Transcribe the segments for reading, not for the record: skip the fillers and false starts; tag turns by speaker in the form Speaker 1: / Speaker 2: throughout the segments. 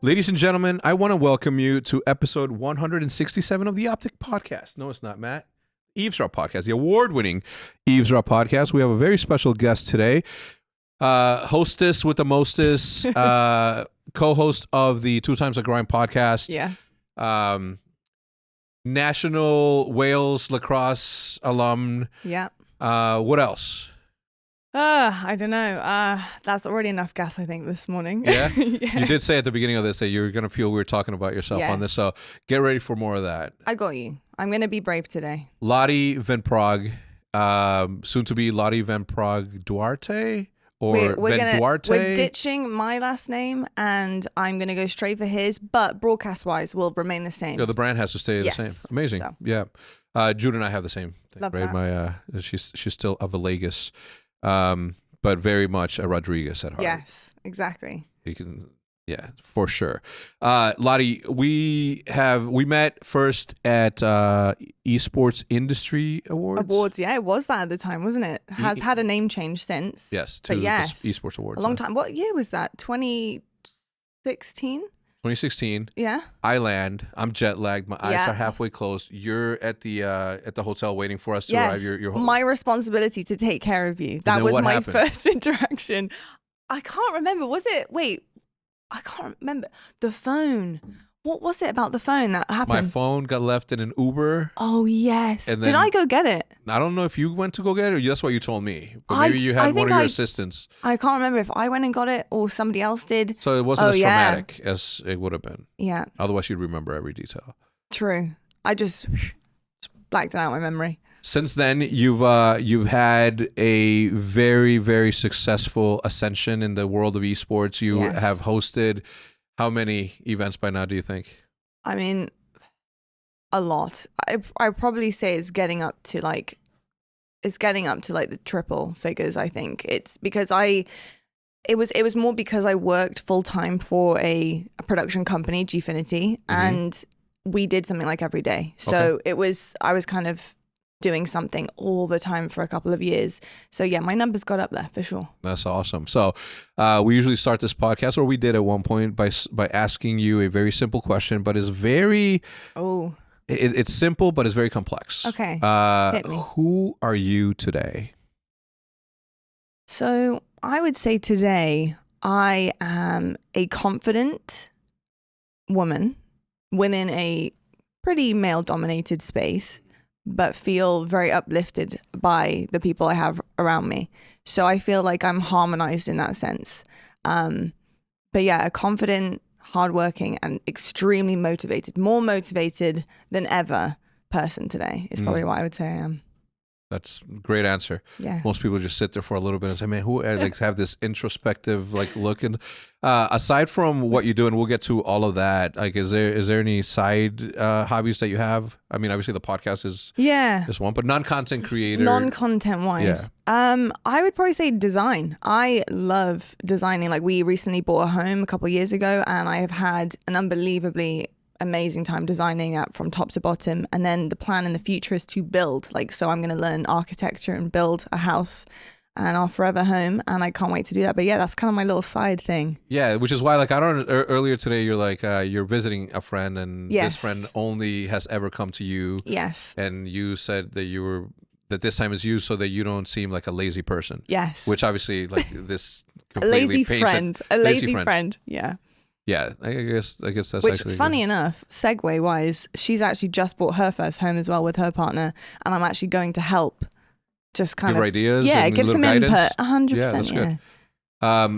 Speaker 1: Ladies and gentlemen, I want to welcome you to episode 167 of the Optic Podcast. No, it's not, Matt. Eavesdrop Podcast, the award-winning Eavesdrop Podcast. We have a very special guest today. Hostess with the mostest, co-host of the Two Times a Grind podcast.
Speaker 2: Yes.
Speaker 1: National Wales lacrosse alum.
Speaker 2: Yeah.
Speaker 1: What else?
Speaker 2: I don't know. That's already enough gas, I think, this morning.
Speaker 1: Yeah?
Speaker 2: Yeah.
Speaker 1: You did say at the beginning of this that you were going to feel weird talking about yourself on this, so get ready for more of that.
Speaker 2: I got you. I'm going to be brave today.
Speaker 1: Lottie Van Prague, soon to be Lottie Van Prague Duarte or Duarte.
Speaker 2: We're ditching my last name and I'm going to go straight for his, but broadcast-wise will remain the same.
Speaker 1: Yeah, the brand has to stay the same. Amazing. So. Yeah. Jude and I have the same thing.
Speaker 2: Love
Speaker 1: right?
Speaker 2: that.
Speaker 1: She's still a Villegas. But very much a Rodriguez at heart.
Speaker 2: Yes, exactly.
Speaker 1: You can, yeah, for sure. Lottie, we met first at Esports Industry Awards.
Speaker 2: Yeah, it was that at the time, wasn't it? Has had a name change since.
Speaker 1: Yes, to the Esports Awards.
Speaker 2: A long time. What year was that? 2016?
Speaker 1: 2016.
Speaker 2: Yeah.
Speaker 1: I land. I'm jet lagged. My eyes are halfway closed. You're at the hotel waiting for us to arrive. Your
Speaker 2: my responsibility to take care of you. That was my first interaction. I can't remember. Was it? Wait, I can't remember. The phone. What was it about the phone that happened?
Speaker 1: My phone got left in an Uber.
Speaker 2: Oh, yes. Did I go get it?
Speaker 1: I don't know if you went to go get it or that's what you told me. But maybe you had one of your assistants.
Speaker 2: I can't remember if I went and got it or somebody else did.
Speaker 1: So it wasn't as traumatic as it would have been.
Speaker 2: Yeah.
Speaker 1: Otherwise, you'd remember every detail.
Speaker 2: True. I just blacked it out of my memory.
Speaker 1: Since then, you've had a very, very successul ascension in the world of esports. You have hosted... How many events by now do you think?
Speaker 2: I mean, a lot. I probably say it's getting up to like the triple figures. I think it's because it was more because I worked full time for a production company, Gfinity, and we did something like every day. So I was kind of doing something all the time for a couple of years. So yeah, my numbers got up there for sure.
Speaker 1: That's awesome. So we usually start this podcast, or we did at one point, by asking you a very simple question, but it's very...
Speaker 2: Oh.
Speaker 1: It's simple, but it's very complex.
Speaker 2: Okay. Hit me.
Speaker 1: Who are you today?
Speaker 2: So I would say today I am a confident woman within a pretty male-dominated space, but feel very uplifted by the people I have around me. So I feel like I'm harmonized in that sense. But yeah, a confident, hardworking, and extremely motivated, more motivated than ever person today is probably what I would say I am.
Speaker 1: That's a great answer.
Speaker 2: Yeah. Most
Speaker 1: people just sit there for a little bit and say, man, who like have this introspective like look. And aside from what you do, and we'll get to all of that, like is there any side hobbies that you have? I mean, obviously the podcast is one, but non-content creator.
Speaker 2: Non-content wise. Yeah. I would probably say design. I love designing. Like we recently bought a home a couple of years ago and I have had an unbelievably amazing time designing it from top to bottom, and then the plan in the future is to build, so I'm going to learn architecture and build a house and our forever home, and I can't wait to do that. But yeah, that's kind of my little side thing. Yeah,
Speaker 1: which is why I don't earlier today you're like you're visiting a friend, and this friend only has ever come to you.
Speaker 2: Yes.
Speaker 1: And you said that this time is you so that you don't seem like a lazy person.
Speaker 2: Yes.
Speaker 1: Which obviously like this
Speaker 2: a lazy friend. A lazy friend. Yeah.
Speaker 1: Yeah, I guess that's
Speaker 2: which, funny enough, segue wise, she's actually just bought her first home as well with her partner, and I'm actually going to help, just kind
Speaker 1: give ideas,
Speaker 2: give some
Speaker 1: guidance.
Speaker 2: Input, 100%.
Speaker 1: Yeah, that's good.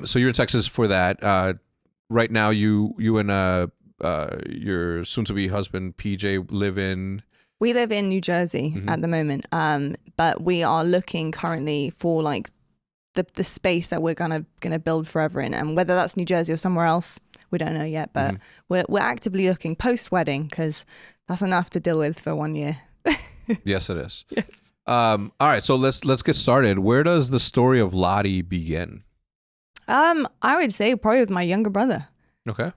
Speaker 1: So you're in Texas for that. Right now, you and your soon-to-be husband PJ live in.
Speaker 2: We live in New Jersey at the moment, but we are looking currently for like the space that we're gonna build forever in, and whether that's New Jersey or somewhere else. We don't know yet, but we're actively looking post-wedding because that's enough to deal with for 1 year.
Speaker 1: Yes, it is.
Speaker 2: Yes.
Speaker 1: All right, so let's get started. Where does the story of Lottie begin?
Speaker 2: I would say probably with my younger brother.
Speaker 1: Okay.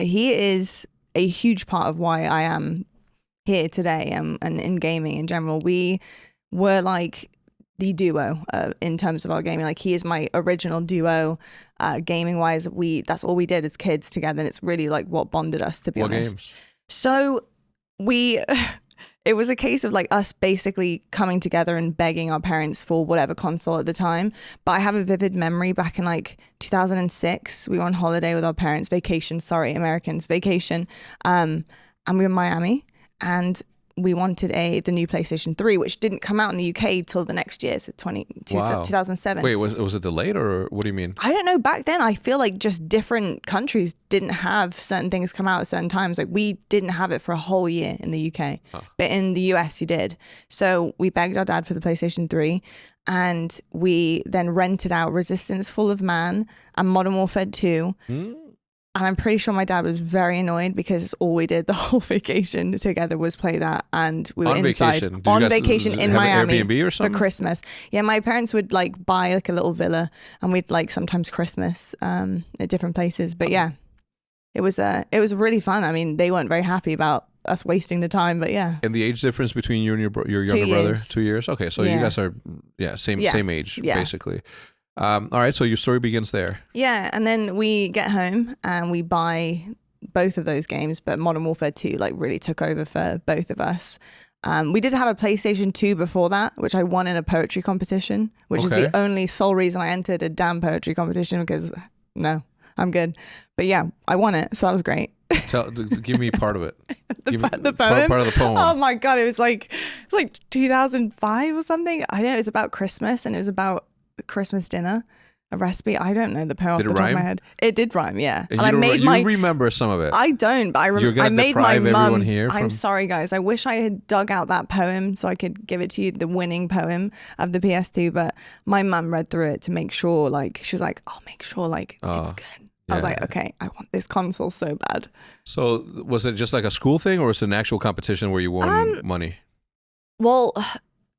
Speaker 2: He is a huge part of why I am here today and in gaming in general. We were like the duo in terms of our gaming. Like, he is my original duo. Gaming wise, that's all we did as kids together, and it's really like what bonded us, to be honest.
Speaker 1: Games?
Speaker 2: So it was a case of like us basically coming together and begging our parents for whatever console at the time. But I have a vivid memory back in like 2006. We were on holiday with our parents, vacation, and we were in Miami, and we wanted the new PlayStation 3, which didn't come out in the UK till the next year, so 2007.
Speaker 1: Wait, was it delayed, or what do you mean?
Speaker 2: I don't know. Back then, I feel like just different countries didn't have certain things come out at certain times. Like, we didn't have it for a whole year in the UK, but in the US, you did. So we begged our dad for the PlayStation 3, and we then rented out Resistance: Fall of Man and Modern Warfare 2. And I'm pretty sure my dad was very annoyed because all we did the whole vacation together was play that. And we were inside on vacation in Miami
Speaker 1: Airbnb or something?
Speaker 2: for Christmas. Yeah, my parents would like buy like a little villa, and we'd like sometimes Christmas at different places. But yeah, it was really fun. I mean, they weren't very happy about us wasting the time, but yeah.
Speaker 1: And the age difference between you and your younger brother? 2 years. Okay, so you guys are same age basically. All right, so your story begins there.
Speaker 2: Yeah, and then we get home and we buy both of those games, but Modern Warfare 2 like really took over for both of us. We did have a PlayStation 2 before that, which I won in a poetry competition, which is the only sole reason I entered a damn poetry competition, because no, I'm good. But yeah, I won it, so that was great.
Speaker 1: Give me part of it.
Speaker 2: the poem?
Speaker 1: Part of the poem.
Speaker 2: Oh my God, it's like 2005 or something. I don't know, it was about Christmas, and it was about Christmas dinner, a recipe. I don't know the poem off the top of my head. It did rhyme, yeah.
Speaker 1: And I made you remember some of it.
Speaker 2: I don't, but I made my mum.
Speaker 1: Here
Speaker 2: I'm sorry, guys. I wish I had dug out that poem so I could give it to you, the winning poem of the PS2. But my mum read through it to make sure, like, she was like, "I'll make sure, like, it's good." I was like, okay, I want this console so bad.
Speaker 1: So was it just like a school thing, or was it an actual competition where you won money?
Speaker 2: Well,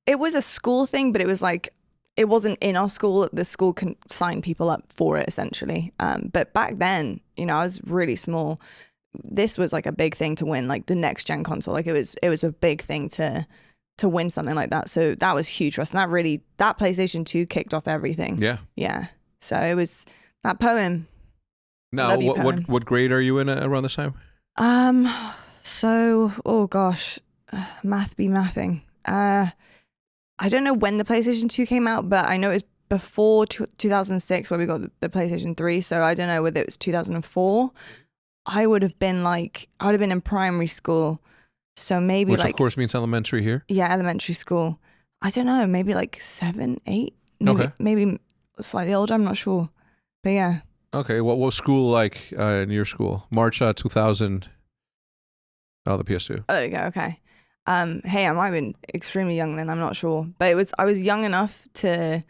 Speaker 2: it was a school thing, but it was like, it wasn't in our school. The school can sign people up for it, essentially. But back then, I was really small. This was like a big thing to win, like the next gen console. Like, it was a big thing to win something like that. So that was huge for us. And that PlayStation 2 kicked off everything. Yeah. Yeah. So it was that poem.
Speaker 1: Now, what grade are you in around this time?
Speaker 2: So, oh gosh, math be mathing. I don't know when the PlayStation 2 came out, but I know it was before 2006 where we got the PlayStation 3. So I don't know whether it was 2004. I would have been in primary school. So maybe
Speaker 1: Which of course means elementary here.
Speaker 2: Yeah, elementary school. I don't know, maybe like 7, 8. Maybe slightly older, I'm not sure. But yeah.
Speaker 1: Okay, what was school like in your school? March 2000. Oh, the PS2.
Speaker 2: Oh, there you go, okay. Hey, I might have been extremely young then, I'm not sure. But I was young enough to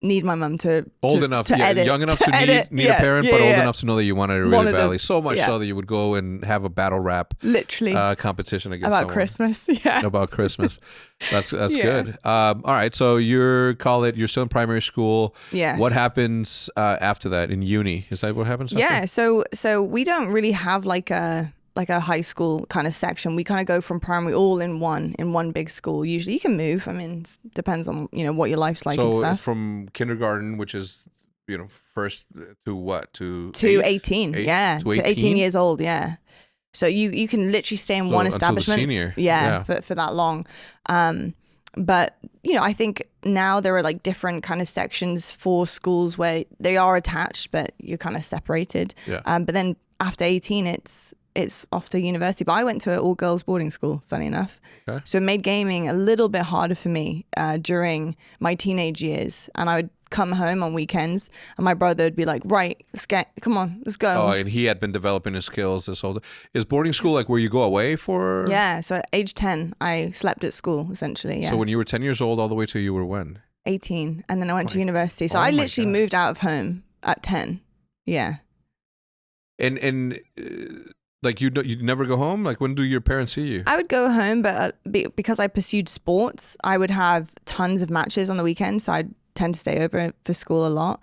Speaker 2: need my mum to edit.
Speaker 1: Young enough to need a parent, but old enough to know that you wanted it really badly. So much so that you would go and have a battle rap competition against
Speaker 2: about Christmas. Yeah.
Speaker 1: About Christmas. That's good. All right, so you're still in primary school.
Speaker 2: Yes.
Speaker 1: What happens after that in uni? Is that what happens after?
Speaker 2: Yeah, so we don't really have like a high school kind of section. We kind of go from primary all in one big school. Usually you can move. I mean, it depends on, what your life's like and stuff.
Speaker 1: So from kindergarten, which is, first to what? To
Speaker 2: 18. Yeah. To 18 years old. Yeah. So you can literally stay in one establishment.
Speaker 1: Senior.
Speaker 2: For that long. But, I think now there are like different kind of sections for schools where they are attached, but you're kind of separated.
Speaker 1: Yeah.
Speaker 2: But then after 18, it's off to university. But I went to an all-girls boarding school, funny enough. Okay. So it made gaming a little bit harder for me during my teenage years. And I would come home on weekends and my brother would be like, right, come on, let's go.
Speaker 1: Oh, and he had been developing his skills this whole time. Is boarding school like where you go away for?
Speaker 2: Yeah, so at age 10, I slept at school, essentially. Yeah.
Speaker 1: So when you were 10 years old all the way to you were when?
Speaker 2: 18. And then I went to university. So I literally moved out of home at 10. Yeah.
Speaker 1: And like you never go home? Like when do your parents see you?
Speaker 2: I would go home, but because I pursued sports, I would have tons of matches on the weekend. So I'd tend to stay over for school a lot.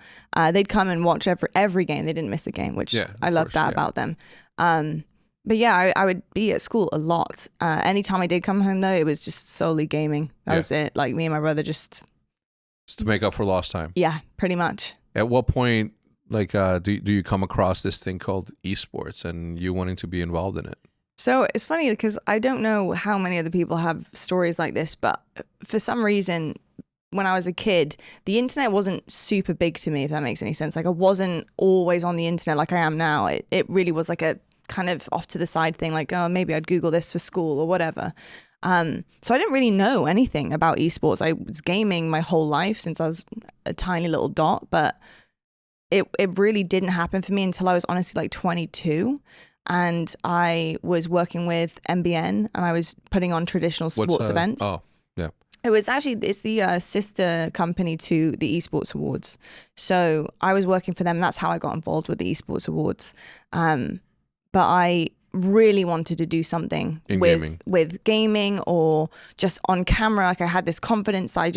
Speaker 2: They'd come and watch every game. They didn't miss a game, which I loved about them. But yeah, I would be at school a lot. Anytime I did come home though, it was just solely gaming. That was it. Like me and my brother just
Speaker 1: to make up for lost time.
Speaker 2: Yeah, pretty much.
Speaker 1: At what point, like, do you come across this thing called esports and you wanting to be involved in it?
Speaker 2: So it's funny because I don't know how many other people have stories like this, but for some reason, when I was a kid, the internet wasn't super big to me, if that makes any sense. Like, I wasn't always on the internet like I am now. It really was like a kind of off to the side thing, like, oh, maybe I'd Google this for school or whatever. So I didn't really know anything about esports. I was gaming my whole life since I was a tiny little dot, but it really didn't happen for me until I was honestly like 22. And I was working with MBN and I was putting on traditional sports events.
Speaker 1: Oh, yeah.
Speaker 2: It's the sister company to the Esports Awards. So I was working for them. That's how I got involved with the Esports Awards. But I really wanted to do something with gaming or just on camera. Like, I had this confidence that I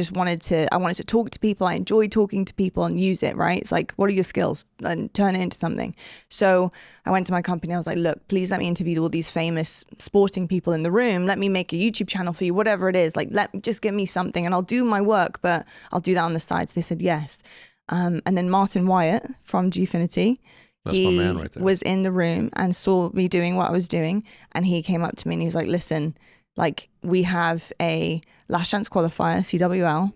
Speaker 2: wanted to talk to people. I enjoyed talking to people and use it, right? It's like, what are your skills? And turn it into something. So I went to my company. I was like, look, please let me interview all these famous sporting people in the room. Let me make a YouTube channel for you, whatever it is. Like, just give me something and I'll do my work, but I'll do that on the side. So they said yes. And then Martin Wyatt from Gfinity,
Speaker 1: that's my man right there,
Speaker 2: was in the room and saw me doing what I was doing. And he came up to me and he was like, listen, like, we have a last chance qualifier, CWL.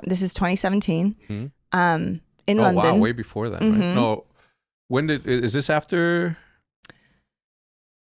Speaker 2: This is 2017 in London.
Speaker 1: Wow, way before that, right? No, is this after?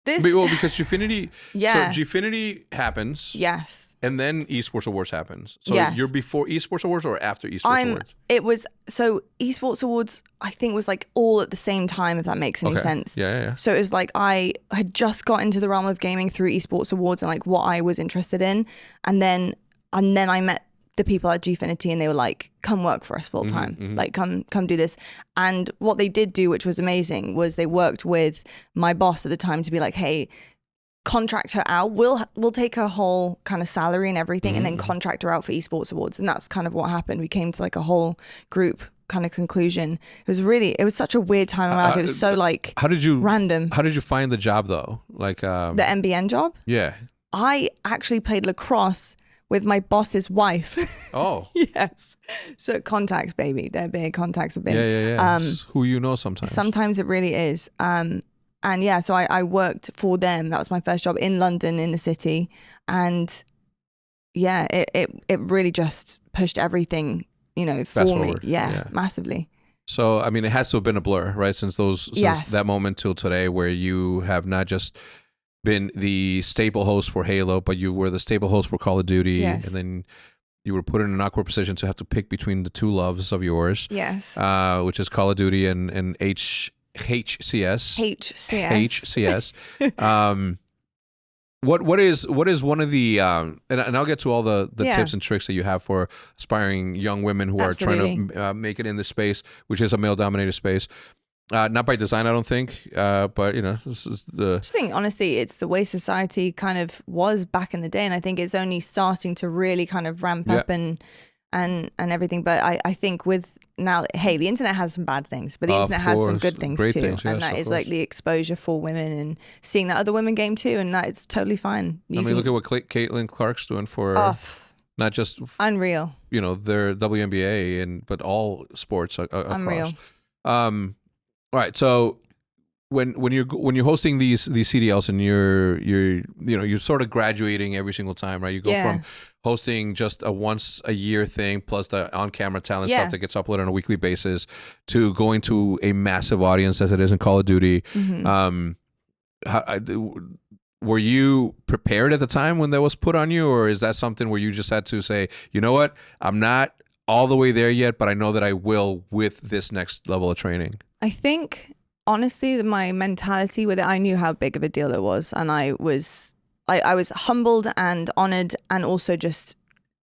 Speaker 1: Well, because Gfinity,
Speaker 2: yeah.
Speaker 1: So Gfinity happens.
Speaker 2: Yes.
Speaker 1: And then Esports Awards happens. So
Speaker 2: yes.
Speaker 1: You're before Esports Awards or after Esports Awards?
Speaker 2: It was, so Esports Awards, I think, was like all at the same time, if that makes any sense.
Speaker 1: Yeah.
Speaker 2: So it was like I had just got into the realm of gaming through Esports Awards and like what I was interested in. And then I met the people at Gfinity and they were like, come work for us full time. Like, come do this. And what they did do, which was amazing, was they worked with my boss at the time to be like, hey, contract her out. We'll take her whole kind of salary and everything and then contract her out for Esports Awards. And that's kind of what happened. We came to like a whole group kind of conclusion. It was such a weird time in my life. It was so like random.
Speaker 1: How did you find the job though? Like the
Speaker 2: MBN job?
Speaker 1: Yeah.
Speaker 2: I actually played lacrosse with my boss's wife.
Speaker 1: Oh.
Speaker 2: Yes. So contacts, baby. They're big. Contacts are big.
Speaker 1: Yeah. Who you know sometimes.
Speaker 2: Sometimes it really is. And yeah, so I worked for them. That was my first job in London, in the city. And yeah, it really just pushed everything, for me. Yeah, massively.
Speaker 1: So, I mean, it has to have been a blur, right? Since that moment till today, where you have not just been the staple host for Halo, but you were the staple host for Call of Duty.
Speaker 2: Yes.
Speaker 1: And then you were put in an awkward position to have to pick between the two loves of yours.
Speaker 2: Yes.
Speaker 1: Which is Call of Duty and HCS. HCS. What is one of the and I'll get to all the tips and tricks that you have for aspiring young women who
Speaker 2: Absolutely.
Speaker 1: are trying to make it in this space, which is a male dominated space. Not by design, I don't think, but this is the.
Speaker 2: I just think honestly, it's the way society kind of was back in the day, and I think it's only starting to really kind of ramp up and everything. But I think with now, hey, the internet has some bad things, but the internet has some good things
Speaker 1: Great
Speaker 2: too,
Speaker 1: things, yes,
Speaker 2: and that is
Speaker 1: course.
Speaker 2: like the exposure for women and seeing that other women game too, and that it's totally fine.
Speaker 1: Look at what Caitlin Clark's doing for not just
Speaker 2: unreal,
Speaker 1: their WNBA but all sports across.
Speaker 2: Unreal.
Speaker 1: All right, so when you're hosting these CDLs and you're sort of graduating every single time, right? You go from hosting just a once a year thing plus the on camera talent stuff that gets uploaded on a weekly basis to going to a massive audience as it is in Call of Duty. Were you prepared at the time when that was put on you, or is that something where you just had to say, you know what, I'm not all the way there yet, but I know that I will with this next level of training?
Speaker 2: I think, honestly, my mentality with it, I knew how big of a deal it was. And I was humbled and honored and also just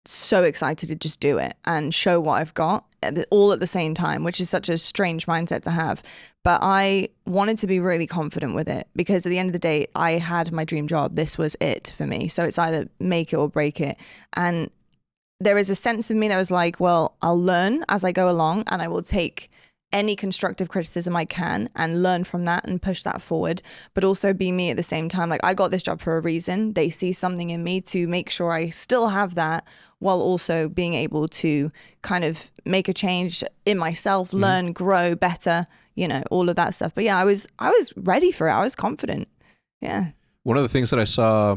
Speaker 2: so excited to just do it and show what I've got all at the same time, which is such a strange mindset to have. But I wanted to be really confident with it because at the end of the day, I had my dream job. This was it for me. So it's either make it or break it. And there is a sense of me that was like, well, I'll learn as I go along and I will take any constructive criticism I can and learn from that and push that forward, but also be me at the same time. Like, I got this job for a reason. They see something in me to make sure I still have that, while also being able to kind of make a change in myself, learn, grow better, all of that stuff. But yeah, I was ready for it. I was confident. Yeah.
Speaker 1: One of the things that I saw,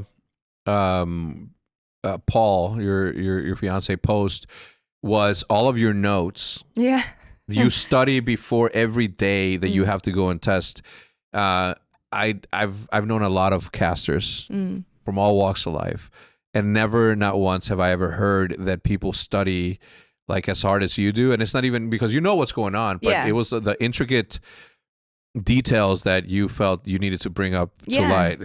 Speaker 1: Paul, your fiance, post was all of your notes.
Speaker 2: Yeah.
Speaker 1: You study before every day that you have to go and test. I've known a lot of casters from all walks of life, and not once have I ever heard that people study like as hard as you do. And it's not even because you know what's going on, but it was the intricate details that you felt you needed to bring up to light.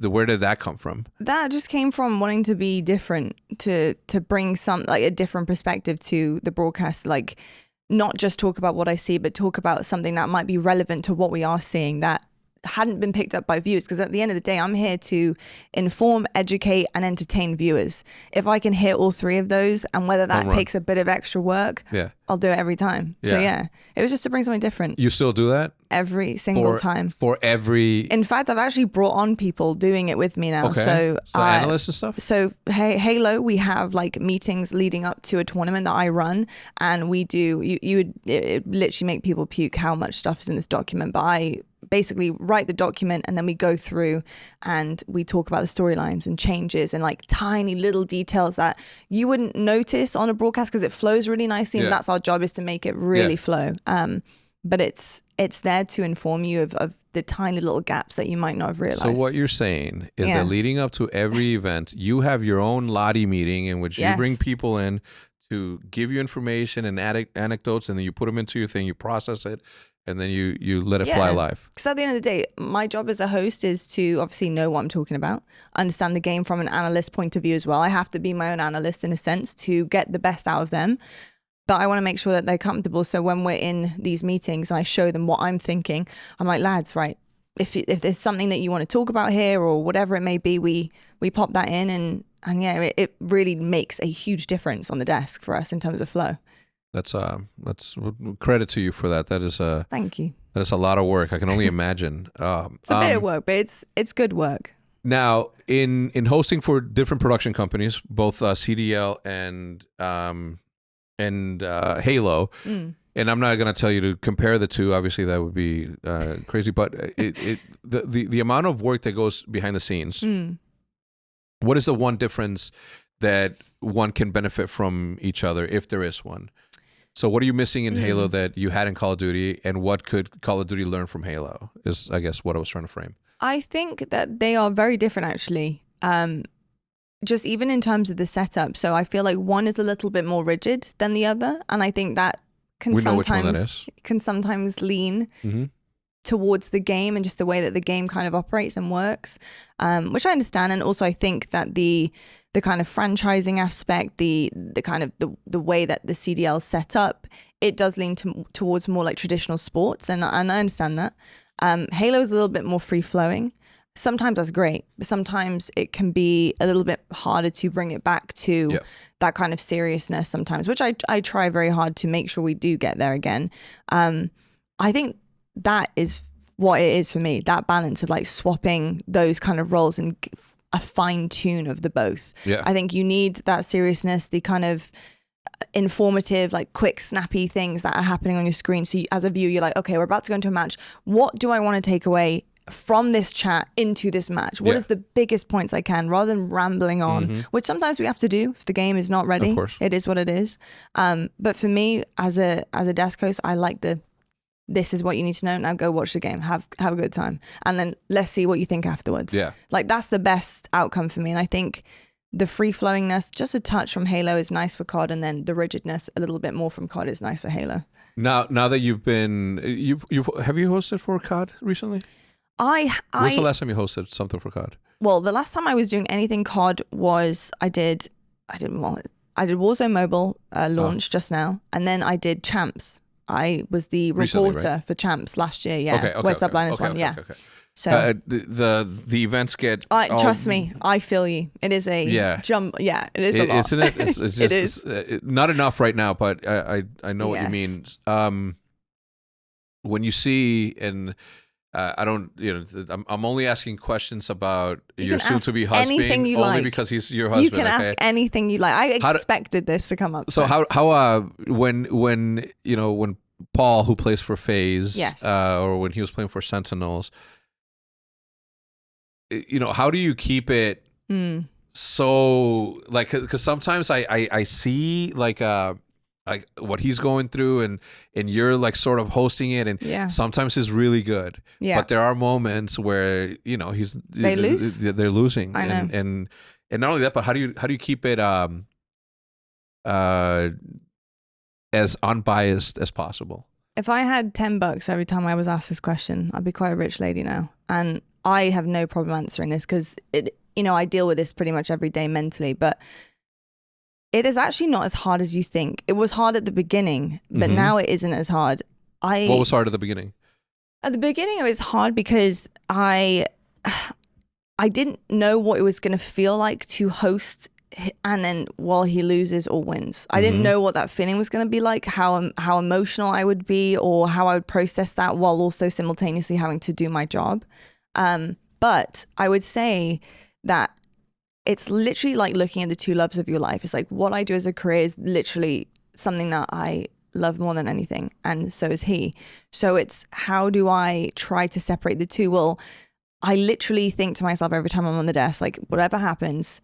Speaker 1: Where did that come from?
Speaker 2: That just came from wanting to be different, to bring a different perspective to the broadcast, like not just talk about what I see, but talk about something that might be relevant to what we are seeing that hadn't been picked up by viewers. Because at the end of the day, I'm here to inform, educate, and entertain viewers. If I can hit all three of those, and whether that takes a bit of extra work, I'll do it every time. So it was just to bring something different.
Speaker 1: You still do that?
Speaker 2: Every single time.
Speaker 1: For every...
Speaker 2: In fact, I've actually brought on people doing it with me now.
Speaker 1: Okay.
Speaker 2: So
Speaker 1: analysts and stuff?
Speaker 2: So Halo, we have like meetings leading up to a tournament that I run, and we do, it literally make people puke how much stuff is in this document, but I basically write the document, and then we go through and we talk about the storylines and changes and like tiny little details that you wouldn't notice on a broadcast because it flows really nicely, and that's our job, is to make it really flow. But it's there to inform you of the tiny little gaps that you might not have realized.
Speaker 1: So what you're saying is that leading up to every event, you have your own Lottie meeting in which you bring people in to give you information and anecdotes, and then you put them into your thing, you process it, and then you let it fly live.
Speaker 2: Because at the end of the day, my job as a host is to obviously know what I'm talking about, understand the game from an analyst point of view as well. I have to be my own analyst in a sense to get the best out of them. But I want to make sure that they're comfortable. So when we're in these meetings and I show them what I'm thinking, I'm like, lads, right, if there's something that you want to talk about here or whatever it may be, we pop that in, and it really makes a huge difference on the desk for us in terms of flow. That's
Speaker 1: credit to you for that. That is
Speaker 2: thank you.
Speaker 1: That is a lot of work. I can only imagine.
Speaker 2: It's a bit of work, but it's good work.
Speaker 1: Now, in hosting for different production companies, both CDL and Halo, and I'm not going to tell you to compare the two. Obviously, that would be crazy. But the amount of work that goes behind the scenes. What is the one difference that one can benefit from each other, if there is one? So what are you missing in Halo that you had in Call of Duty, and what could Call of Duty learn from Halo is, I guess, what I was trying to frame.
Speaker 2: I think that they are very different, actually. Just even in terms of the setup. So I feel like one is a little bit more rigid than the other. And I think that can sometimes lean towards the game and just the way that the game kind of operates and works, which I understand. And also I think that the kind of franchising aspect, the kind of the way that the CDL is set up, it does lean towards more like traditional sports. And I understand that. Halo is a little bit more free flowing. Sometimes that's great, but sometimes it can be a little bit harder to bring it back to that kind of seriousness sometimes, which I try very hard to make sure we do get there again. I think that is what it is for me, that balance of like swapping those kind of roles and a fine tune of the both. I think you need that seriousness, the kind of informative, like quick, snappy things that are happening on your screen. So as a viewer, you're like, okay, we're about to go into a match. What do I want to take away from this chat into this match? What is the biggest points I can, rather than rambling on, which sometimes we have to do if the game is not ready. Of course. It is what it is. But for me, as a desk host, I like this is what you need to know. Now go watch the game, have a good time, and then let's see what you think afterwards. Like that's the best outcome for me. And I think the free flowingness, just a touch from Halo, is nice for COD, and then the rigidness a little bit more from COD is nice for Halo. Now
Speaker 1: that you've have you hosted for COD recently? When's the last time you hosted something for COD?
Speaker 2: Well, the last time I was doing anything COD was I did Warzone Mobile launch just now, and then I did Champs. I was the reporter for Champs last year. Yeah, West Subliners one. Yeah. So
Speaker 1: the events get.
Speaker 2: Trust me, I feel you. It is a jump. Yeah, it is a lot.
Speaker 1: Isn't it? It's just, it is not enough right now, but I know what you mean. when you see, and I don't, I'm only asking questions about your soon-to-be husband only
Speaker 2: like.
Speaker 1: because he's your husband.
Speaker 2: You can ask anything you like. I expected this to come up.
Speaker 1: So when Paul, who plays for FaZe,
Speaker 2: yes,
Speaker 1: or when he was playing for Sentinels, how do you keep it so like? Because sometimes I see like what he's going through, and you're like sort of hosting it, and sometimes he's really good. Yeah. But there are moments where they're losing.
Speaker 2: I know.
Speaker 1: And not only that, but how do you keep it as unbiased as possible?
Speaker 2: If I had $10 every time I was asked this question, I'd be quite a rich lady now. And I have no problem answering this because I deal with this pretty much every day mentally, but it is actually not as hard as you think. It was hard at the beginning, but now it isn't as hard.
Speaker 1: What was hard at the beginning?
Speaker 2: At the beginning, it was hard because I didn't know what it was going to feel like to host, and then while he loses or wins, I didn't know what that feeling was going to be like, how emotional I would be, or how I would process that while also simultaneously having to do my job. But I would say that it's literally like looking at the two loves of your life. It's like what I do as a career is literally something that I love more than anything, and so is he. So it's how do I try to separate the two? Well, I literally think to myself every time I'm on the desk, like whatever happens,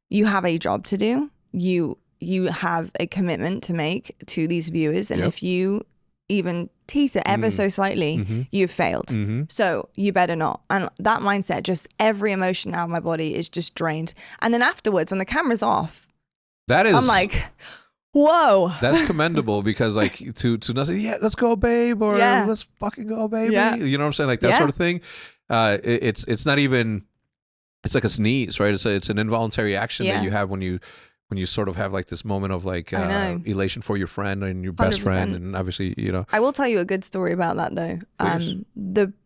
Speaker 2: you have a job to do. You have a commitment to make to these viewers, and if you even tease it ever so slightly, you've failed. So you better not. And that mindset, just every emotion out of my body is just drained. And then afterwards, when the camera's off, I'm like, whoa.
Speaker 1: That's commendable because like to not say, yeah, let's go, babe, or let's fucking go, baby.
Speaker 2: Yeah.
Speaker 1: You know what I'm saying? Like that sort of thing. It's not even, it's like a sneeze, right? It's an involuntary action that you have when you sort of have like this moment of like elation for your friend and your best 100%. Friend, and obviously I will
Speaker 2: tell you a good story about that though.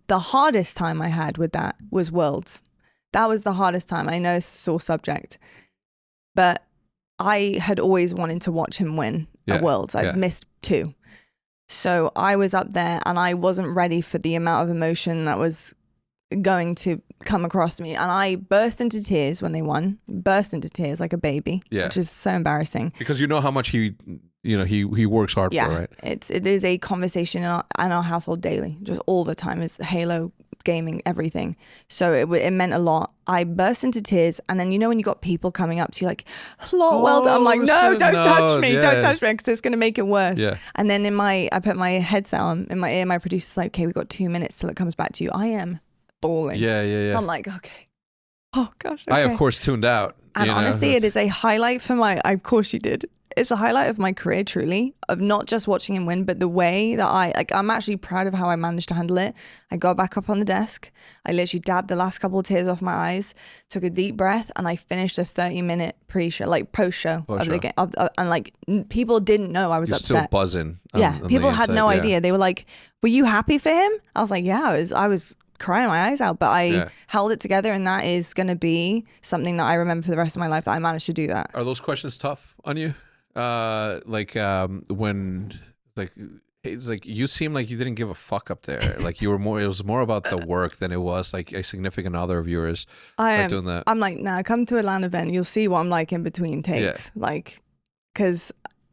Speaker 2: The hardest time I had with that was Worlds. That was the hardest time. I know it's a sore subject, but I had always wanted to watch him win at Worlds. I'd missed 2, so I was up there and I wasn't ready for the amount of emotion that was going to come across me, and I burst into tears when they won. Burst into tears like a baby, which is so embarrassing
Speaker 1: because you know how much he works hard for, right?
Speaker 2: It is a conversation in our household daily, just all the time. Is Halo gaming, everything. So it meant a lot. I burst into tears, and then when you got people coming up to you like, well done. I'm like, no, don't touch me, because it's going to make it worse. And then I put my headset on in my ear. My producer's like, okay, we've got 2 minutes till it comes back to you. I am bawling. I'm like, okay. Oh gosh. Okay.
Speaker 1: I of course tuned out.
Speaker 2: And honestly, it is a highlight for of course you did. It's a highlight of my career, truly, of not just watching him win, but the way that I'm actually proud of how I managed to handle it. I got back up on the desk. I literally dabbed the last couple of tears off my eyes, took a deep breath, and I finished a 30-minute post-show of the game. And people didn't know I was upset.
Speaker 1: Still buzzing.
Speaker 2: People had no idea. They were like, "Were you happy for him?" I was like, "Yeah, I was crying my eyes out, but I held it together, and that is going to be something that I remember for the rest of my life, that I managed to do that."
Speaker 1: Are those questions tough on you? When it's like you seem like you didn't give a fuck up there. Like you were more. It was more about the work than it was like a significant other of yours. Doing that.
Speaker 2: I'm like, nah, come to a LAN event. You'll see what I'm like in between takes. Because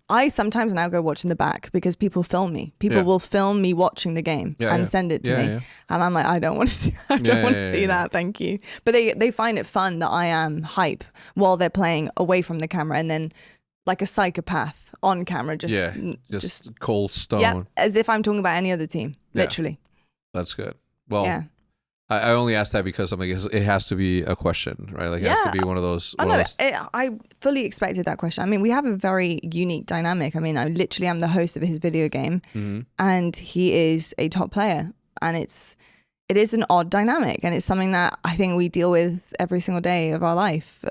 Speaker 2: I sometimes now go watch in the back because people film me. People will film me watching the game and send it to me. Yeah. And I'm like, I don't want to see. I don't want to see that. Thank you. But they find it fun that I am hype while they're playing away from the camera, and then like a psychopath on camera, just
Speaker 1: cold stone.
Speaker 2: Yeah, as if I'm talking about any other team. Literally.
Speaker 1: That's good. Well, I only asked that because I'm like, it has to be a question, right? Like it has to be one of those.
Speaker 2: I fully expected that question. I mean, we have a very unique dynamic. I mean, I literally am the host of his video game, and he is a top player, and it is an odd dynamic, and it's something that I think we deal with every single day of our life.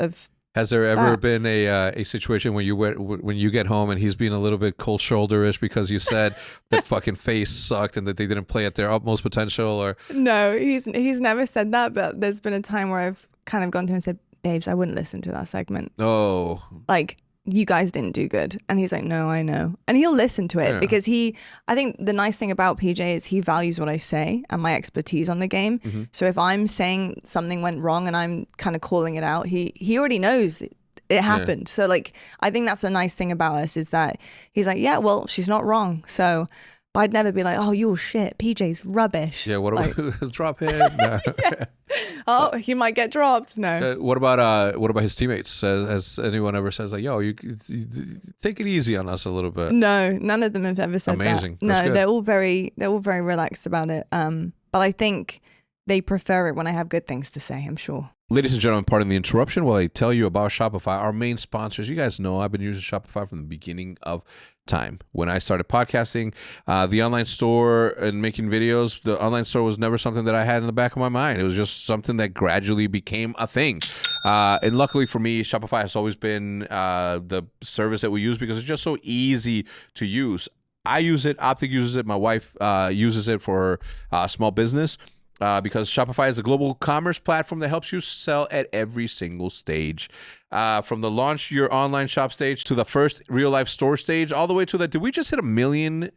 Speaker 1: Has there ever been a situation when you get home and he's being a little bit cold shoulder-ish because you said that fucking FaZe sucked and that they didn't play at their utmost potential? Or
Speaker 2: no, he's never said that, but there's been a time where I've kind of gone to him and said, "Babes, I wouldn't listen to that segment."
Speaker 1: Oh,
Speaker 2: like you guys didn't do good. And he's like, no, I know. And he'll listen to it because I think the nice thing about PJ is he values what I say and my expertise on the game.
Speaker 1: Mm-hmm.
Speaker 2: So if I'm saying something went wrong and I'm kind of calling it out, he already knows it happened. So like, I think that's a nice thing about us is that he's like, yeah, well, she's not wrong. So I'd never be like, oh, you're shit. PJ's rubbish.
Speaker 1: Yeah, what
Speaker 2: like,
Speaker 1: about drop him? No.
Speaker 2: Yeah. Oh, he might get dropped. No.
Speaker 1: What about his teammates? Has anyone ever says like, yo, you take it easy on us a little bit?
Speaker 2: No, none of them have ever said
Speaker 1: Amazing.
Speaker 2: that.
Speaker 1: That's
Speaker 2: No,
Speaker 1: good.
Speaker 2: they're all very relaxed about it. But I think they prefer it when I have good things to say, I'm sure.
Speaker 1: Ladies and gentlemen, pardon the interruption while I tell you about Shopify, our main sponsors. You guys know I've been using Shopify from the beginning of time. When I started podcasting, the online store and making videos, the online store was never something that I had in the back of my mind. It was just something that gradually became a thing. And luckily for me, Shopify has always been the service that we use because it's just so easy to use. I use it. Optic uses it. My wife uses it for her small business. Because Shopify is a global commerce platform that helps you sell at every single stage. From the launch your online shop stage to the first real life store stage, all the way to the, did we just hit 1 million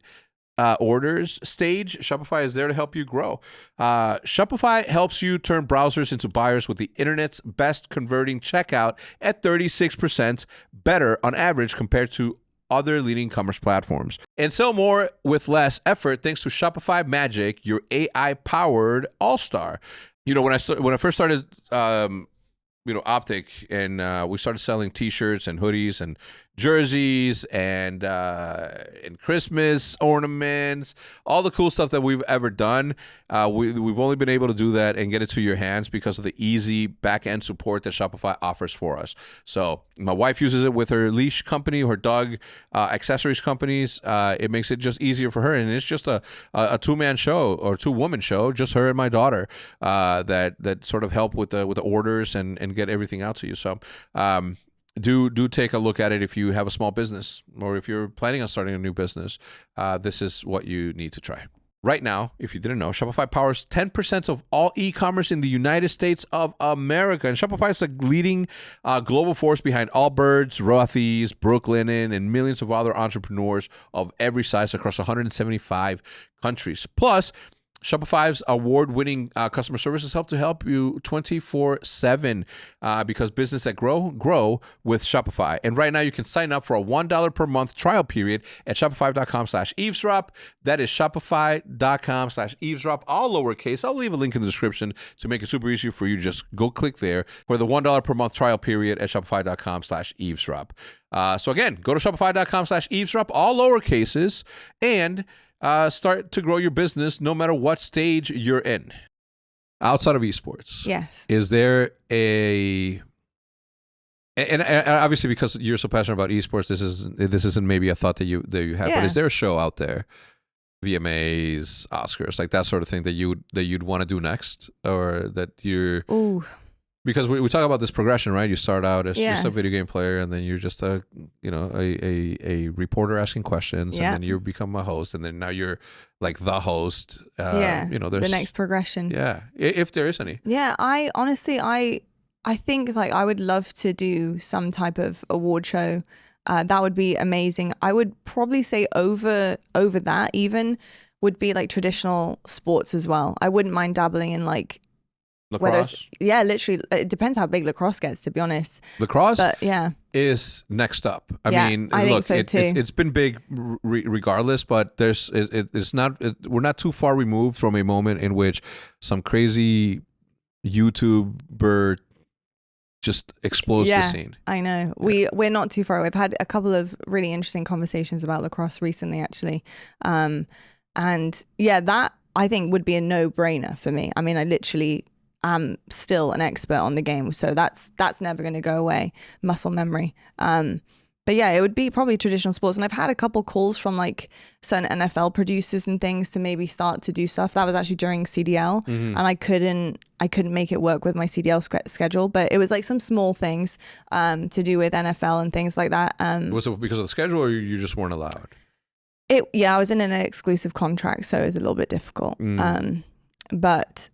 Speaker 1: orders stage? Shopify is there to help you grow. Shopify helps you turn browsers into buyers with the internet's best converting checkout at 36% better on average compared to other leading commerce platforms, and sell more with less effort thanks to Shopify Magic, your AI-powered all-star. You know, when I first started, Optic, and we started selling T-shirts and hoodies and jerseys and Christmas ornaments, all the cool stuff that we've ever done. We've only been able to do that and get it to your hands because of the easy back-end support that Shopify offers for us. So my wife uses it with her leash company, her dog accessories companies. It makes it just easier for her, and it's just a two-man show or two-woman show, just her and my daughter, that sort of help with the orders and get everything out to you. So do take a look at it if you have a small business or if you're planning on starting a new business. This is what you need to try. Right now, if you didn't know, Shopify powers 10% of all e-commerce in the United States of America. And Shopify is the leading global force behind Allbirds, Rothy's, Brooklinen, and millions of other entrepreneurs of every size across 175 countries. Plus, Shopify's award-winning customer services help you 24/7 because business that grow with Shopify. And right now you can sign up for a $1 per month trial period at shopify.com/eavesdrop. That is shopify.com/eavesdrop, all lowercase. I'll leave a link in the description to make it super easy for you. Just go click there for the $1 per month trial period at shopify.com/eavesdrop. So again, go to shopify.com/eavesdrop, all lowercases, and start to grow your business no matter what stage you're in. Outside of esports,
Speaker 2: yes,
Speaker 1: is there and obviously because you're so passionate about esports, this isn't maybe a thought that you have, but is there a show out there, VMAs, Oscars, like that sort of thing that you'd want to do next, or that you're?
Speaker 2: Ooh.
Speaker 1: Because we talk about this progression, right? You start out as just a video game player, and then you're just a reporter asking questions, and then you become a host, and then now you're like the host. There's
Speaker 2: the next progression.
Speaker 1: Yeah, if there is any.
Speaker 2: Yeah, I honestly think like I would love to do some type of award show. That would be amazing. I would probably say over that even would be like traditional sports as well. I wouldn't mind dabbling in like
Speaker 1: lacrosse.
Speaker 2: Literally, it depends how big lacrosse gets, to be honest.
Speaker 1: Lacrosse,
Speaker 2: but
Speaker 1: is next up. I mean,
Speaker 2: I think so too.
Speaker 1: It's been big regardless, but it's not. We're not too far removed from a moment in which some crazy YouTuber just explodes the scene.
Speaker 2: I know. We're not too far. We've had a couple of really interesting conversations about lacrosse recently, actually, and that I think would be a no-brainer for me. I mean, I literally am still an expert on the game, so that's never going to go away. Muscle memory. But yeah, it would be probably traditional sports. And I've had a couple calls from like certain NFL producers and things to maybe start to do stuff. That was actually during CDL, and I couldn't make it work with my CDL schedule. But it was like some small things to do with NFL and things like that.
Speaker 1: Was it because of the schedule, or you just weren't allowed?
Speaker 2: I was in an exclusive contract, so it was a little bit difficult. But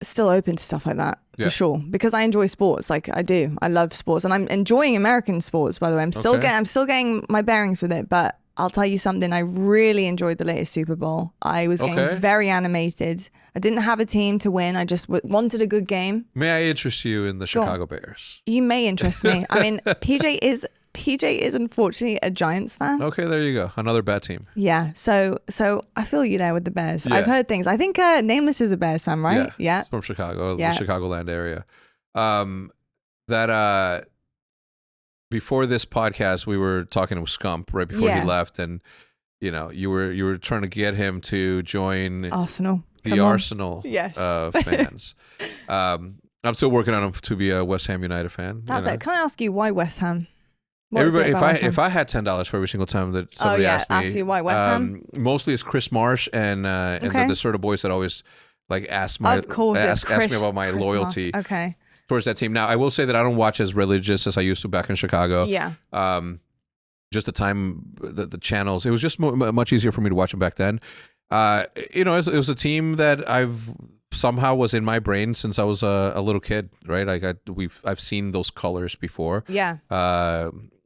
Speaker 2: still open to stuff like that. for sure, because I enjoy sports. Like I do. I love sports, and I'm enjoying American sports, by the way. I'm still getting my bearings with it, but I'll tell you something. I really enjoyed the latest Super Bowl. I was getting very animated. I didn't have a team to win. I just wanted a good game.
Speaker 1: May I interest you in the Chicago Bears?
Speaker 2: You may interest me. I mean, PJ is unfortunately a Giants fan.
Speaker 1: Okay, there you go. Another bad team.
Speaker 2: Yeah. So I feel you there with the Bears. Yeah. I've heard things. I think Nameless is a Bears fan, right? Yeah.
Speaker 1: It's from Chicago, the Chicagoland area. Before this podcast, we were talking with Scump right before he left, and you were trying to get him to join
Speaker 2: Arsenal.
Speaker 1: Arsenal fans. I'm still working on him to be a West Ham United fan.
Speaker 2: That's it. Can I ask you why West Ham?
Speaker 1: Everybody, if I had $10 for every single time that somebody asked
Speaker 2: you why West Ham,
Speaker 1: mostly it's Chris Marsh and the sort of boys that always like ask me about my loyalty towards that team. Now I will say that I don't watch as religious as I used to back in Chicago.
Speaker 2: Yeah.
Speaker 1: Just the time, the channels, it was just much easier for me to watch them back then. It was a team that somehow was in my brain since I was a little kid, right? I've seen those colors before.
Speaker 2: Yeah.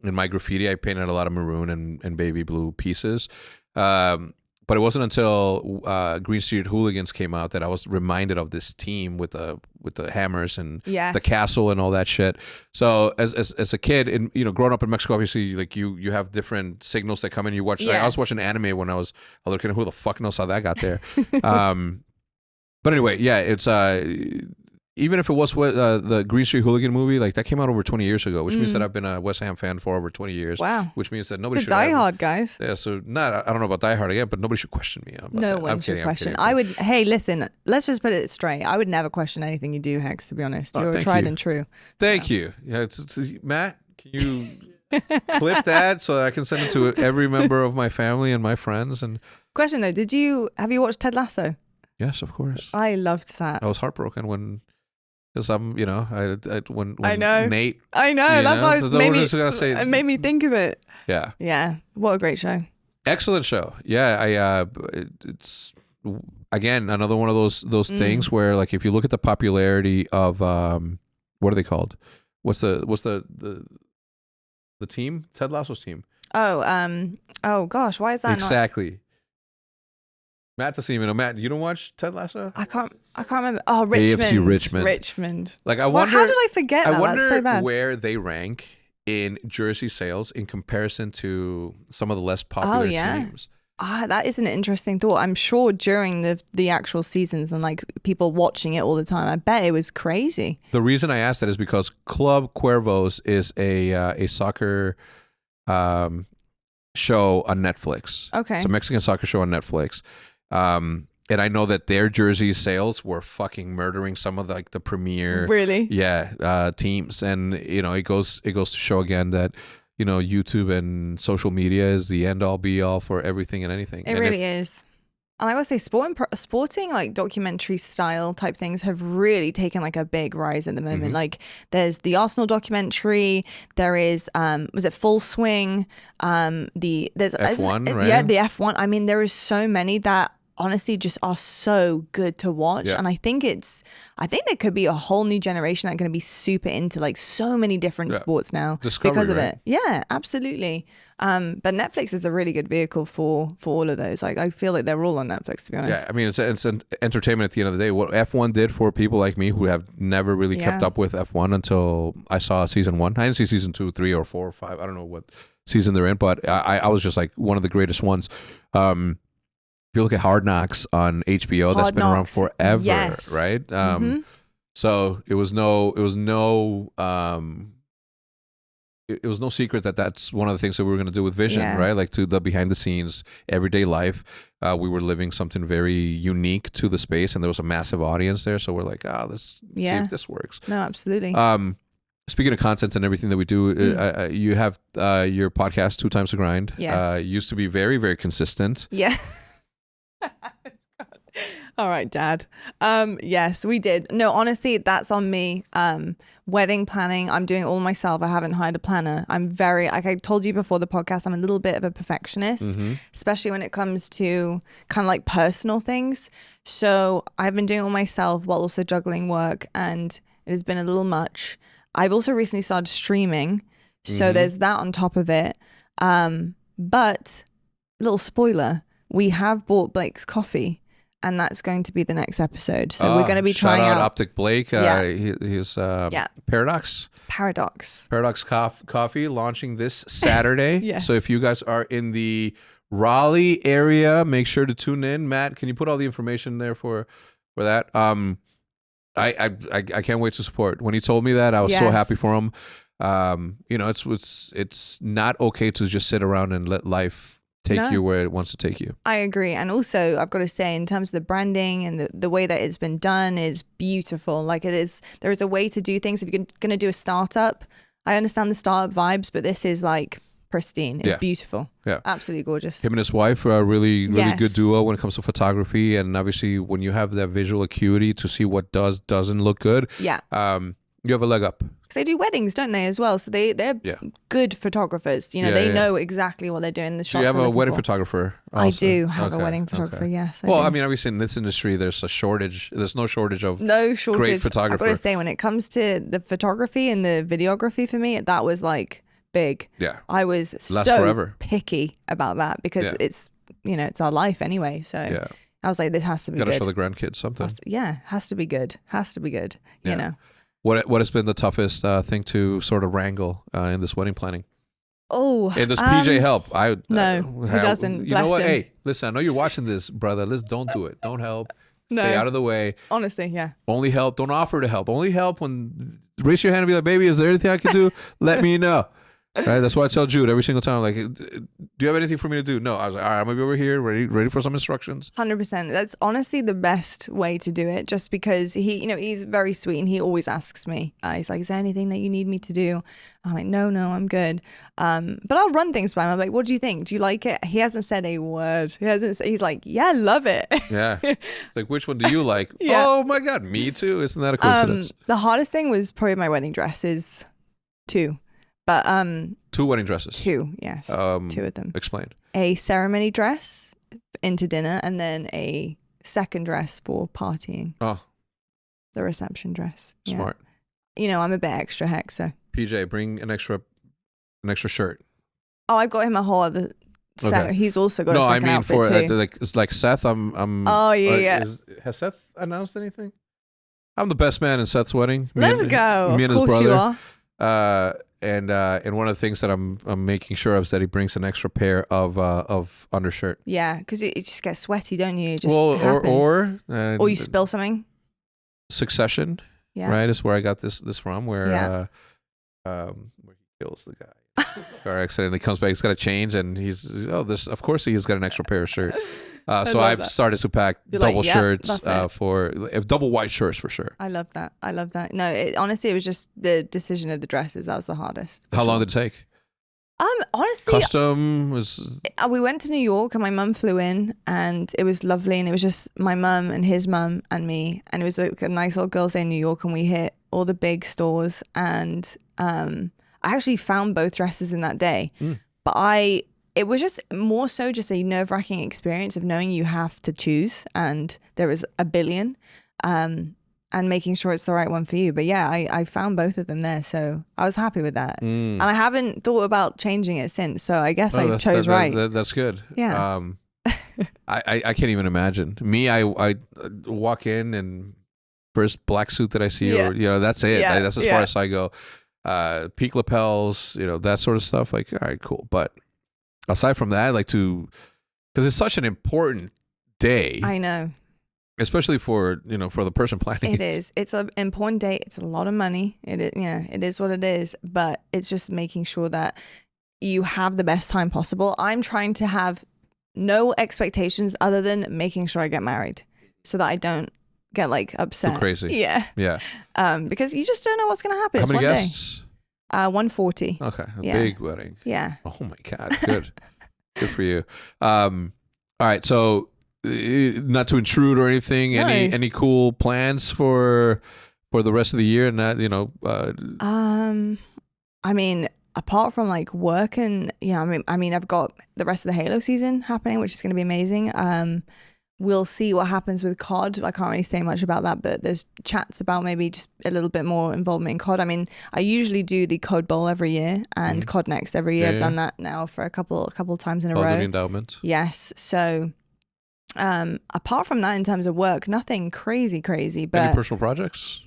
Speaker 1: In my graffiti, I painted a lot of maroon and baby blue pieces. But it wasn't until Green Street Hooligans came out that I was reminded of this team with the hammers and the castle and all that shit. So as a kid, and growing up in Mexico, obviously, like you have different signals that come in. You watch. Like, I was watching anime when I was a little kid. Who the fuck knows how that got there? But anyway, yeah, it's even if it was the Green Street Hooligan movie, like that came out over 20 years ago, which means that I've been a West Ham fan for over 20 years.
Speaker 2: Wow.
Speaker 1: Which means that nobody should
Speaker 2: Die Hard, guys.
Speaker 1: Yeah, so I don't know about Die Hard again, but nobody should question me about
Speaker 2: no
Speaker 1: that.
Speaker 2: one should question. I would, hey, listen, let's just put it straight. I would never question anything you do, HECZ, to be honest. You're tried and true.
Speaker 1: Thank you. Yeah, Matt, can you clip that so that I can send it to every member of my family and my friends? And
Speaker 2: question though, have you watched Ted Lasso?
Speaker 1: Yes, of course.
Speaker 2: I loved that.
Speaker 1: I was heartbroken when... Because when
Speaker 2: I know
Speaker 1: Nate,
Speaker 2: I know that's why it made me think of it. Yeah. What a great show!
Speaker 1: Excellent show. Yeah, it's again another one of those things where like if you look at the popularity of what are they called? What's the team? Ted Lasso's team.
Speaker 2: Oh gosh, why is that
Speaker 1: exactly? Matt doesn't even know. Matt, you don't watch Ted Lasso?
Speaker 2: I can't remember. Oh, Richmond.
Speaker 1: AFC
Speaker 2: Richmond.
Speaker 1: Like I wonder.
Speaker 2: How did I forget that?
Speaker 1: I wonder
Speaker 2: That's so bad.
Speaker 1: where they rank in jersey sales in comparison to some of the less popular teams.
Speaker 2: That is an interesting thought. I'm sure during the actual seasons and like people watching it all the time, I bet it was crazy.
Speaker 1: The reason I asked that is because Club Cuervos is a soccer show on Netflix.
Speaker 2: Okay.
Speaker 1: It's a Mexican soccer show on Netflix. And I know that their jersey sales were fucking murdering some of the premier teams, and it goes to show again that YouTube and social media is the end all be all for everything and anything.
Speaker 2: It really is. And I would say sporting like documentary style type things have really taken like a big rise at the moment. Mm-hmm. Like there's the Arsenal documentary. There is was it Full Swing? There's
Speaker 1: F1, right?
Speaker 2: Yeah, the F1. I mean, there is so many that honestly just are so good to watch. And I think there could be a whole new generation that are going to be super into like so many different sports now because of it. Yeah, absolutely. But Netflix is a really good vehicle for all of those. Like I feel like they're all on Netflix, to be honest.
Speaker 1: Yeah, I mean it's an entertainment at the end of the day. What F1 did for people like me who have never really kept up with F1 until I saw season 1. I didn't see season 2, 3, or 4 or 5. I don't know what season they're in, but I was just like one of the greatest ones. If you look at Hard Knocks on HBO, that's been around forever, right? So it was no secret that that's one of the things that we were going to do with Vision, right? Like to the behind the scenes, everyday life. We were living something very unique to the space, and there was a massive audience there. So we're like, let's see if this works.
Speaker 2: No, absolutely.
Speaker 1: Speaking of content and everything that we do, you have your podcast, 2 Times the Grind.
Speaker 2: Yes.
Speaker 1: Used to be very, very consistent.
Speaker 2: Yeah. All right, Dad. Yes, we did. No, honestly, that's on me. Wedding planning, I'm doing it all myself. I haven't hired a planner. I'm very, like I told you before the podcast, I'm a little bit of a perfectionist, especially when it comes to kind of like personal things. So I've been doing it all myself while also juggling work and It has been a little much. I've also recently started streaming, so there's that on top of it. But little spoiler, we have bought Blake's coffee, and that's going to be the next episode. So we're going to be trying
Speaker 1: shout
Speaker 2: out
Speaker 1: Optic Blake. He's Paradox Coffee launching this Saturday.
Speaker 2: Yes.
Speaker 1: So if you guys are in the Raleigh area, make sure to tune in. Matt, can you put all the information there for that? I can't wait to support. When he told me that, I was so happy for him. It's not okay to just sit around and let life take you where it wants to take you.
Speaker 2: I agree. And also, I've got to say, in terms of the branding and the way that it's been done is beautiful. Like there is a way to do things. If you're going to do a startup, I understand the startup vibes, but this is like pristine. It's beautiful. Yeah. Absolutely gorgeous.
Speaker 1: Him and his wife are a really good duo when it comes to photography. And obviously, when you have that visual acuity to see what doesn't look good, you have a leg up.
Speaker 2: Because they do weddings, don't they, as well? So they're good photographers. They know exactly what they're doing. The shots.
Speaker 1: Do you have a wedding photographer also?
Speaker 2: I do have a wedding photographer, yes.
Speaker 1: Well, I mean, obviously in this industry, there's no shortage of great photographers.
Speaker 2: I've got to say, when it comes to the photography and the videography for me, that was like big. Yeah. I was picky about that because it's our life anyway. So I was like, this has to be good.
Speaker 1: Gotta show the grandkids something.
Speaker 2: Has to be good. You know.
Speaker 1: What has been the toughest thing to sort of wrangle in this wedding planning?
Speaker 2: Oh,
Speaker 1: and does PJ help?
Speaker 2: No, he doesn't.
Speaker 1: You know what? Him. Hey, listen, I know you're watching this, brother. Don't do it. Don't help. Stay out of the way.
Speaker 2: Honestly, yeah.
Speaker 1: Only help. Don't offer to help. Only help when raise your hand and be like, baby, is there anything I can do? Let me know. Right? That's why I tell Jude every single time, like, do you have anything for me to do? No. I was like, all right, I'm going to be over here, ready for some instructions.
Speaker 2: 100%. That's honestly the best way to do it, just because he's very sweet and he always asks me. He's like, is there anything that you need me to do? I'm like, no, I'm good. But I'll run things by him. I'm like, what do you think? Do you like it? He hasn't said a word. He's like, yeah, love it. Yeah.
Speaker 1: It's like, which one do you like? Oh my God, me too. Isn't that a coincidence?
Speaker 2: The hardest thing was probably my wedding dresses too. But
Speaker 1: 2 wedding dresses.
Speaker 2: 2, yes. 2 of them.
Speaker 1: Explain.
Speaker 2: A ceremony dress into dinner, and then a second dress for partying. Oh. The reception dress.
Speaker 1: Smart.
Speaker 2: Yeah. I'm a bit extra HECZ, so.
Speaker 1: PJ, bring an extra shirt.
Speaker 2: Oh, I've got him a whole other set. Okay. He's also got a second outfit too. No, I mean
Speaker 1: it's like Seth. I'm.
Speaker 2: Oh yeah.
Speaker 1: Has Seth announced anything? I'm the best man in Seth's wedding.
Speaker 2: Let's go.
Speaker 1: Me and
Speaker 2: his brother.
Speaker 1: You are. And one of the things that I'm making sure of is that he brings an extra pair of undershirt.
Speaker 2: Yeah, because you just get sweaty, don't you? It just
Speaker 1: or
Speaker 2: you spill something.
Speaker 1: Succession, right? Is where I got this from. Where he kills the guy. Car accident. He comes back. He's got a change, and of course he's got an extra pair of shirts. So I've started to pack double shirts double white shirts for sure.
Speaker 2: I love that. No, honestly, it was just the decision of the dresses that was the hardest.
Speaker 1: How long did it take?
Speaker 2: Honestly,
Speaker 1: custom was.
Speaker 2: We went to New York, and my mum flew in, and it was lovely. And it was just my mum and his mum and me, and it was like a nice little girls' day in New York. And we hit all the big stores, and I actually found both dresses in that day, but it was just more so just a nerve-wracking experience of knowing you have to choose, and there was a billion, and making sure it's the right one for you. But yeah, I found both of them there, so I was happy with that. And I haven't thought about changing it since, so I guess I chose right.
Speaker 1: That's good.
Speaker 2: Yeah.
Speaker 1: I can't even imagine. Me, I walk in and first black suit that I see, or that's it.
Speaker 2: Yeah.
Speaker 1: That's as far as I go. Peak lapels, that sort of stuff. Like, all right, cool. But aside from that, because it's such an important day.
Speaker 2: I know.
Speaker 1: Especially for the person planning.
Speaker 2: It is. It's an important day. It's a lot of money. It is what it is. But it's just making sure that you have the best time possible. I'm trying to have no expectations other than making sure I get married, so that I don't get upset.
Speaker 1: Go crazy.
Speaker 2: Yeah. Because you just don't know what's gonna happen.
Speaker 1: How many guests?
Speaker 2: 140.
Speaker 1: Okay, big wedding.
Speaker 2: Yeah.
Speaker 1: Oh my God, good. Good for you. All right, so not to intrude or anything. No. Any cool plans for the rest of the year and that
Speaker 2: I mean, apart from work and I mean I've got the rest of the Halo season happening, which is going to be amazing. we'll see what happens with COD. I can't really say much about that, but there's chats about maybe just a little bit more involvement in COD. I mean, I usually do the COD Bowl every year and COD Next every year. I've done that now for a couple times in a row.
Speaker 1: The endowment.
Speaker 2: Yes. So apart from that, in terms of work, nothing crazy. But
Speaker 1: any personal projects?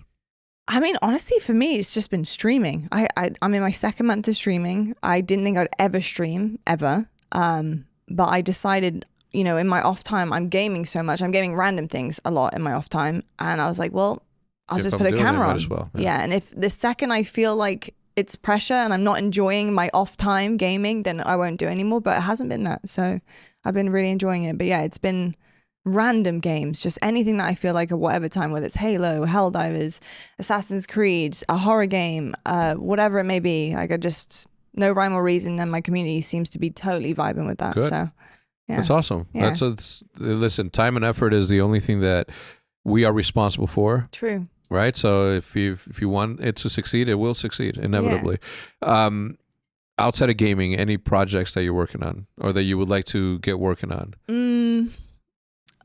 Speaker 2: I mean, honestly, for me, it's just been streaming. I'm in my second month of streaming. I didn't think I'd ever stream ever. But I decided, you know, in my off time, I'm gaming so much. I'm gaming random things a lot in my off time. And I was like, well, I'll just put a camera on.
Speaker 1: Might as well,
Speaker 2: yeah. And if the second I feel like it's pressure and I'm not enjoying my off time gaming, then I won't do it anymore. But it hasn't been that. So I've been really enjoying it. But yeah, it's been random games, just anything that I feel like at whatever time, whether it's Halo, Helldivers, Assassin's Creed, a horror game, whatever it may be. Like I just... no rhyme or reason, and my community seems to be totally vibing with that.
Speaker 1: Good.
Speaker 2: So, yeah.
Speaker 1: That's awesome.
Speaker 2: Yeah.
Speaker 1: Listen, time and effort is the only thing that we are responsible for.
Speaker 2: True.
Speaker 1: Right. So if you want it to succeed, it will succeed inevitably. Outside of gaming, any projects that you're working on or that you would like to get working on?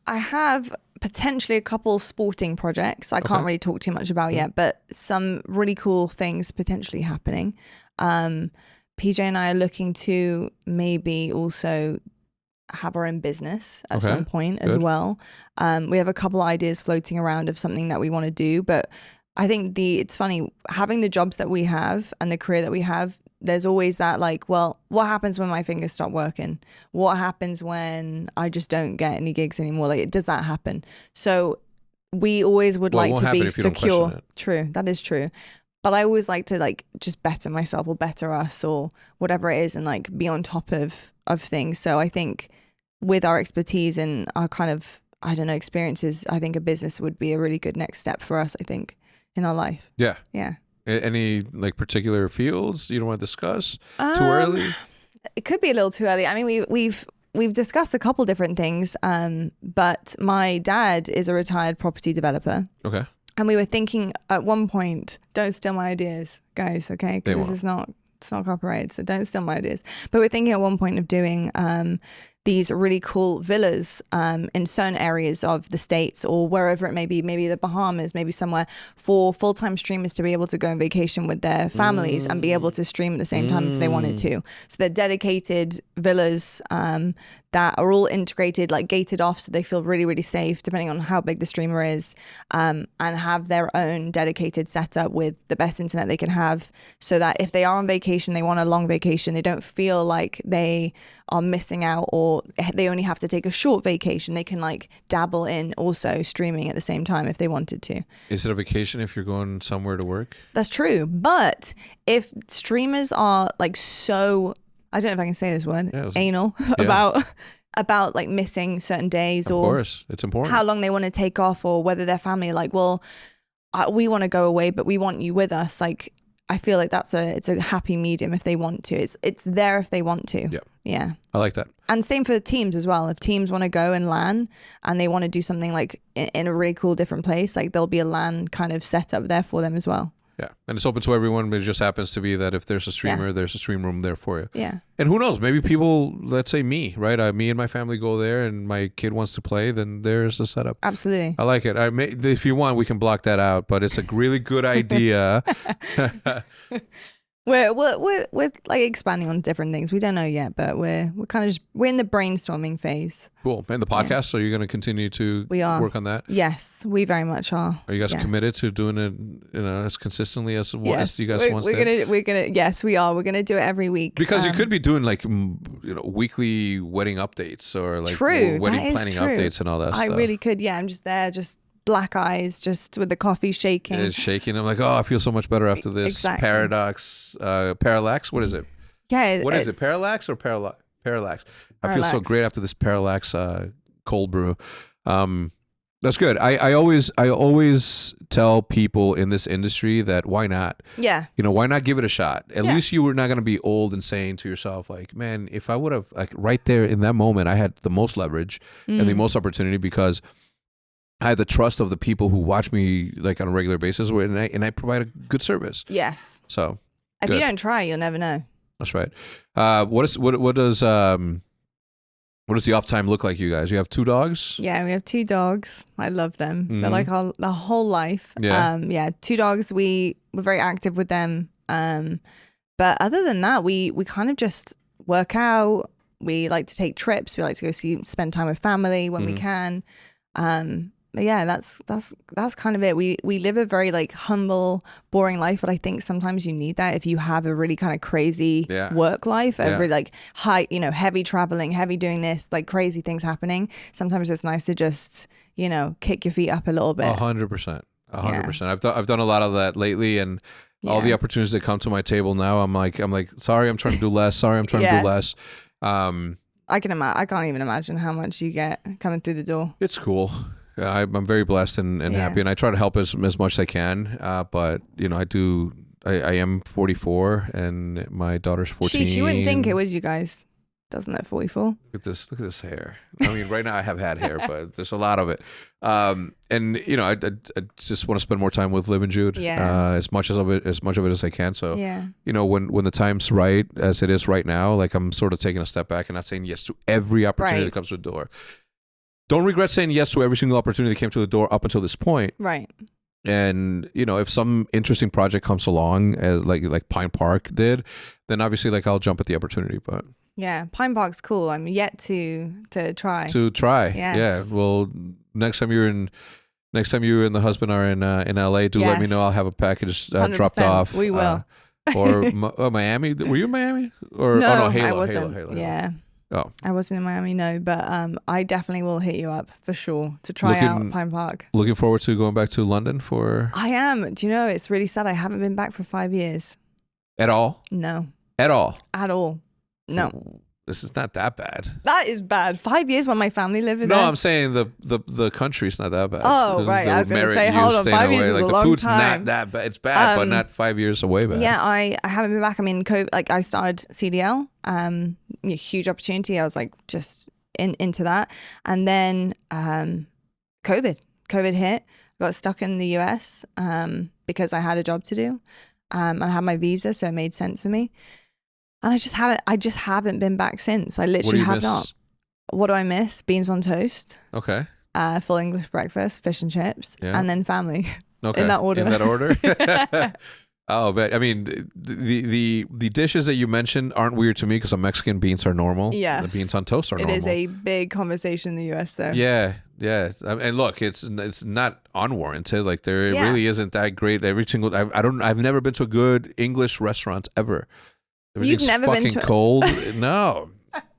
Speaker 2: I have potentially a couple sporting projects I can't really talk too much about yet, but some really cool things potentially happening. PJ and I are looking to maybe also have our own business at some point as well. We have a couple ideas floating around of something that we want to do, but I think it's funny having the jobs that we have and the career that we have. There's always that like, well, what happens when my fingers stop working? What happens when I just don't get any gigs anymore? Like, does that happen? So we always would like to be secure. True, that is true. But I always like to like just better myself or better us or whatever it is and like be on top of things. So I think with our expertise and our kind of, I don't know, experiences, I think a business would be a really good next step for us, I think, in our life. Yeah. Yeah.
Speaker 1: Any like particular fields you don't want to discuss? Too early?
Speaker 2: It could be a little too early. I mean, we've discussed a couple different things, but my dad is a retired property developer.
Speaker 1: Okay.
Speaker 2: And we were thinking at one point, don't steal my ideas, guys, okay? Because it's not copyrighted, so don't steal my ideas. But we're thinking at one point of doing these really cool villas in certain areas of the States or wherever it may be, maybe the Bahamas, maybe somewhere, for full-time streamers to be able to go on vacation with their families and be able to stream at the same time if they wanted to. So they're dedicated villas that are all integrated, like gated off, so they feel really, really safe depending on how big the streamer is, and have their own dedicated setup with the best internet they can have, so that if they are on vacation, they want a long vacation, they don't feel like they are missing out or they only have to take a short vacation. They can like dabble in also streaming at the same time if they wanted to.
Speaker 1: Is it a vacation if you're going somewhere to work?
Speaker 2: That's true. But if streamers are like so, I don't know if I can say this word, anal about like missing certain days
Speaker 1: of course, it's important.
Speaker 2: How long they want to take off or whether their family are like, well, we want to go away, but we want you with us. Like, I feel like it's a happy medium if they want to. It's there if they want to.
Speaker 1: Yeah.
Speaker 2: Yeah.
Speaker 1: I like that.
Speaker 2: And same for teams as well. If teams want to go and LAN and they want to do something like in a really cool different place, like there'll be a LAN kind of setup there for them as well.
Speaker 1: Yeah. And it's open to everyone, but it just happens to be that if there's a streamer, there's a stream room there for you.
Speaker 2: Yeah.
Speaker 1: And who knows, maybe people, let's say me, right? Me and my family go there and my kid wants to play, then there's the setup.
Speaker 2: Absolutely.
Speaker 1: I like it. If you want, we can block that out, but it's a really good idea.
Speaker 2: We're like expanding on different things. We don't know yet, but we're kind of we're in the brainstorming phase.
Speaker 1: Cool. And the podcast, so you're going to continue to work on that?
Speaker 2: Yes, we very much are.
Speaker 1: Are you guys committed to doing it, as consistently as you guys want to?
Speaker 2: We're gonna. Yes, we are. We're gonna do it every week.
Speaker 1: Because you could be doing like weekly wedding updates or like wedding planning updates and all that stuff. I
Speaker 2: really could. Yeah, I'm just there, just black eyes, just with the coffee shaking.
Speaker 1: It's shaking. I'm like, oh, I feel so much better after this. Exactly. Parallax. What is it?
Speaker 2: Yeah.
Speaker 1: What is it? Parallax or parallax? I feel so great after this parallax cold brew. That's good. I always tell people in this industry that why not?
Speaker 2: Yeah.
Speaker 1: Why not give it a shot? At least you were not going to be old and saying to yourself, like, man, if I would have, like, right there in that moment, I had the most leverage and the most opportunity because I have the trust of the people who watch me like on a regular basis, and I provide a good service.
Speaker 2: Yes.
Speaker 1: So
Speaker 2: if you don't try, you'll never know.
Speaker 1: That's right. What does What does the off time look like, you guys? You have 2 dogs?
Speaker 2: Yeah, we have 2 dogs. I love them. They're like our whole life.
Speaker 1: Yeah.
Speaker 2: 2 dogs. We're very active with them. But other than that, we kind of just work out. We like to take trips. We like to go spend time with family when we can. But yeah, that's kind of it. We live a very like humble, boring life, but I think sometimes you need that if you have a really kind of crazy work life, a really like high, heavy traveling, heavy doing this, like crazy things happening. Sometimes it's nice to just, kick your feet up a little bit.
Speaker 1: 100%. 100%. I've done a lot of that lately, and all the opportunities that come to my table now, I'm like, sorry, I'm trying to do less. Sorry, I'm trying to do less.
Speaker 2: I can't even imagine how much you get coming through the door.
Speaker 1: It's cool. I'm very blessed and happy, and I try to help as much as I can. But I am 44, and my daughter's 14.
Speaker 2: Sheesh, you wouldn't think it, would you guys? Doesn't that 44?
Speaker 1: Look at this hair. I mean, right now I have had hair, but there's a lot of it. And I just want to spend more time with Liv and Jude. As much of it as I can. So when the time's right, as it is right now, like I'm sort of taking a step back and not saying yes to every opportunity that comes to the door. Don't regret saying yes to every single opportunity that came to the door up until this point.
Speaker 2: Right.
Speaker 1: And if some interesting project comes along, like Pine Park did, then obviously like I'll jump at the opportunity. But
Speaker 2: yeah, Pine Park's cool. I'm yet to try.
Speaker 1: Yes. Yeah. Well, next time you and the husband are in LA, do let me know. I'll have a package dropped off.
Speaker 2: We will.
Speaker 1: Or Miami. Were you in Miami? Or
Speaker 2: no,
Speaker 1: Halo,
Speaker 2: I wasn't.
Speaker 1: Halo.
Speaker 2: Yeah.
Speaker 1: Oh.
Speaker 2: I wasn't in Miami, no, but I definitely will hit you up for sure to try out Pine Park.
Speaker 1: Looking forward to going back to London for...
Speaker 2: I am. Do you know, it's really sad. I haven't been back for 5 years.
Speaker 1: At all?
Speaker 2: No.
Speaker 1: At all?
Speaker 2: At all. No.
Speaker 1: This is not that bad.
Speaker 2: That is bad. 5 years when my family lived there.
Speaker 1: No, I'm saying the country's not that bad.
Speaker 2: Oh, right. I was going to say, hold on, 5 years is a long time.
Speaker 1: The food's not that bad. It's bad, but not 5 years away bad.
Speaker 2: Yeah, I haven't been back. I mean, I started CDL, huge opportunity. I was like just into that. And then COVID hit. Got stuck in the US because I had a job to do. And I had my visa, so it made sense for me. And I just haven't been back since. I literally have not. What do I miss? Beans on toast.
Speaker 1: Okay.
Speaker 2: Full English breakfast, fish and chips, and then family.
Speaker 1: Okay.
Speaker 2: In that order.
Speaker 1: Oh, but I mean, the dishes that you mentioned aren't weird to me because I'm Mexican. Beans are normal. Yeah. The beans on toast are normal.
Speaker 2: It is a big conversation in the US, though.
Speaker 1: Yeah. And look, it's not unwarranted. Like there really isn't that great. I've never been to a good English restaurant ever.
Speaker 2: You've never been to
Speaker 1: cold? No.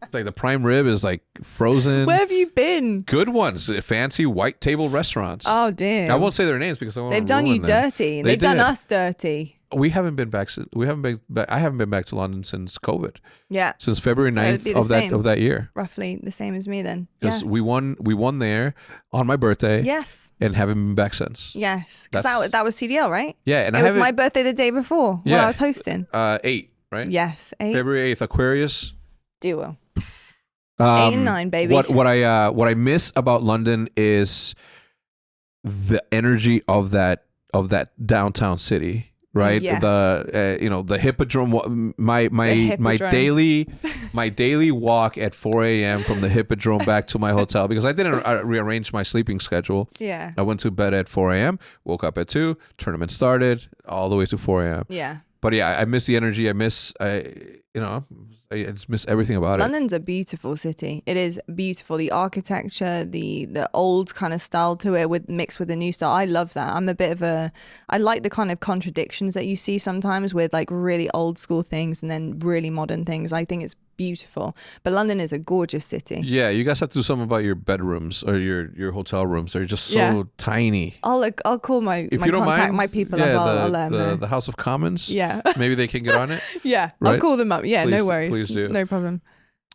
Speaker 1: It's like the prime rib is like frozen.
Speaker 2: Where have you been?
Speaker 1: Good ones, fancy white table restaurants.
Speaker 2: Oh damn!
Speaker 1: I won't say their names because
Speaker 2: they've done you dirty. They've done us dirty.
Speaker 1: We haven't been back. I haven't been back to London since COVID.
Speaker 2: Yeah,
Speaker 1: since February 9th of that year.
Speaker 2: Roughly the same as me then.
Speaker 1: Because we won there on my birthday.
Speaker 2: Yes.
Speaker 1: And haven't been back since.
Speaker 2: Yes, because that was CDL, right?
Speaker 1: Yeah, and
Speaker 2: it was my birthday the day before when I was hosting.
Speaker 1: 8. Right?
Speaker 2: Yes, 8.
Speaker 1: February 8th, Aquarius.
Speaker 2: Duo. 8 and 9, baby.
Speaker 1: What I miss about London is the energy of that downtown city, right?
Speaker 2: Yeah.
Speaker 1: The Hippodrome. My daily walk at 4 a.m. from the Hippodrome back to my hotel because I didn't rearrange my sleeping schedule.
Speaker 2: Yeah.
Speaker 1: I went to bed at 4 a.m. Woke up at 2. Tournament started all the way to 4 a.m.
Speaker 2: Yeah.
Speaker 1: But yeah, I miss the energy. I just miss everything about
Speaker 2: London's a beautiful city. It is beautiful. The architecture, the old kind of style to it mixed with the new style. I love that. I like the kind of contradictions that you see sometimes with like really old school things and then really modern things. I think it's beautiful. But London is a gorgeous city. Yeah,
Speaker 1: you guys have to do something about your bedrooms or your hotel rooms. They're just so tiny.
Speaker 2: I'll call my contact, my people up. I'll let them know.
Speaker 1: The House of Commons.
Speaker 2: Yeah.
Speaker 1: Maybe they can get on it.
Speaker 2: Yeah.
Speaker 1: Right?
Speaker 2: I'll call them up. Yeah, no worries.
Speaker 1: Please do.
Speaker 2: No problem.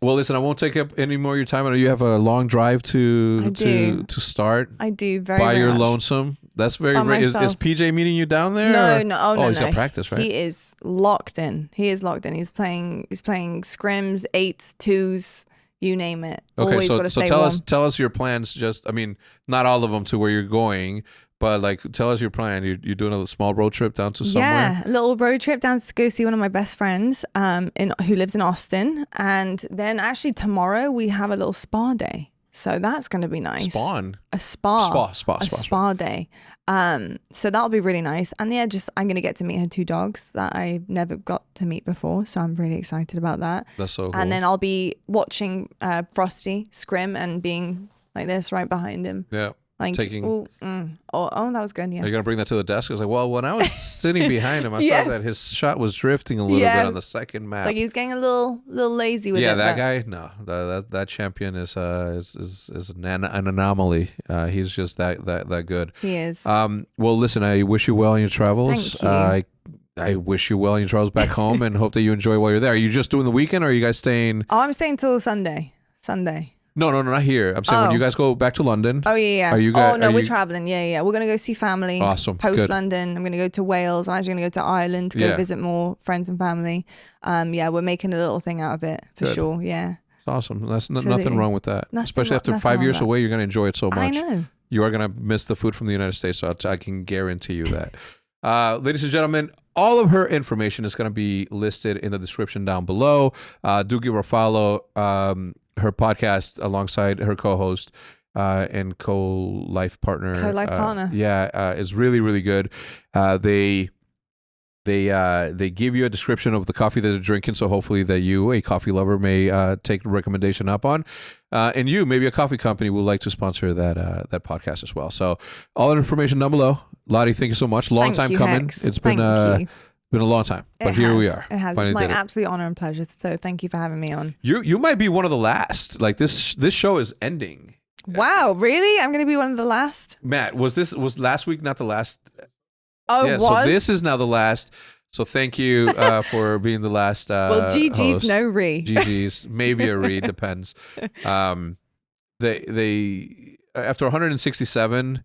Speaker 1: Well, listen, I won't take up any more of your time. I know you have a long drive to start.
Speaker 2: I do very
Speaker 1: by your
Speaker 2: much.
Speaker 1: Lonesome. That's very rare. Is PJ meeting you down there?
Speaker 2: No.
Speaker 1: He's got practice, right?
Speaker 2: He is locked in. He's playing scrims, 8s, 2s, you name it.
Speaker 1: Okay,
Speaker 2: Always
Speaker 1: so tell us your plans. Just, I mean, not all of them to where you're going, But like, tell us your plan. You're doing a small road trip down to somewhere?
Speaker 2: Yeah, a little road trip down to go see one of my best friends who lives in Austin. And then actually tomorrow we have a little spa day. So that's going to be nice. A spa day. So that'll be really nice. And yeah, I'm going to get to meet her 2 dogs that I never got to meet before. So I'm really excited about that.
Speaker 1: That's so cool.
Speaker 2: And then I'll be watching Frosty scrim and being like this right behind him.
Speaker 1: Yeah.
Speaker 2: Like,
Speaker 1: taking.
Speaker 2: that was good. Yeah.
Speaker 1: Are you gonna bring that to the desk? I was like, well, when I was sitting behind him, I saw that his shot was drifting a little bit on the second map.
Speaker 2: Like he was getting a little lazy with it.
Speaker 1: Yeah, that guy. No, that champion is an anomaly. He's just that good.
Speaker 2: He is.
Speaker 1: Well, listen, I wish you well in your travels.
Speaker 2: Thank you.
Speaker 1: I wish you well in your travels back home, and hope that you enjoy while you're there. Are you just doing the weekend, or are you guys staying?
Speaker 2: Oh, I'm staying till Sunday.
Speaker 1: No, not here. I'm saying when you guys go back to London.
Speaker 2: Oh, yeah.
Speaker 1: Are you guys?
Speaker 2: Oh, no, we're traveling. Yeah. We're going to go see family.
Speaker 1: Awesome.
Speaker 2: Post-London. I'm going to go to Wales. I'm actually going to go to Ireland to go visit more friends and family. We're making a little thing out of it for sure. Yeah.
Speaker 1: It's awesome. That's nothing wrong with that. Especially after 5 years away, you're going to enjoy it so much.
Speaker 2: I know.
Speaker 1: You are going to miss the food from the United States, so I can guarantee you that. Ladies and gentlemen, all of her information is going to be listed in the description down below. Do give her a follow. Her podcast alongside her co-host and co-life partner. Is really, really good. They give you a description of the coffee that they're drinking, so hopefully that you, a coffee lover, may take the recommendation up on. And you, maybe a coffee company, would like to sponsor that podcast as well. So all that information down below. Lottie, thank you so much. Long time coming.
Speaker 2: HECZ.
Speaker 1: It's been a long time, but here we are.
Speaker 2: It has. It's my absolute honor and pleasure. So thank you for having me on.
Speaker 1: You might be one of the last. Like this show is ending.
Speaker 2: Wow, really? I'm going to be one of the last?
Speaker 1: Matt, was last week not the last?
Speaker 2: Oh, yeah,
Speaker 1: so this is now the last. So thank you for being the last.
Speaker 2: Well, GG's
Speaker 1: host.
Speaker 2: no re.
Speaker 1: GG's maybe a re, depends. They after 167,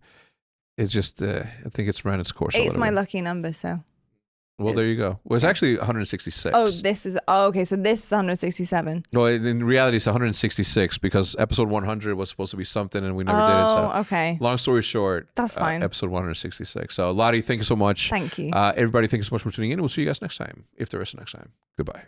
Speaker 1: it's just I think it's ran its course.
Speaker 2: It's my lucky number, so.
Speaker 1: Well, there you go. Well, it's actually 166.
Speaker 2: Okay. So this is 167.
Speaker 1: Well, in reality, it's 166 because episode 100 was supposed to be something and we never did it. So
Speaker 2: okay.
Speaker 1: Long story short,
Speaker 2: that's fine.
Speaker 1: Episode 166. So, Lottie, thank you so much.
Speaker 2: Thank you.
Speaker 1: Everybody, thank you so much for tuning in. We'll see you guys next time, if there is a next time. Goodbye.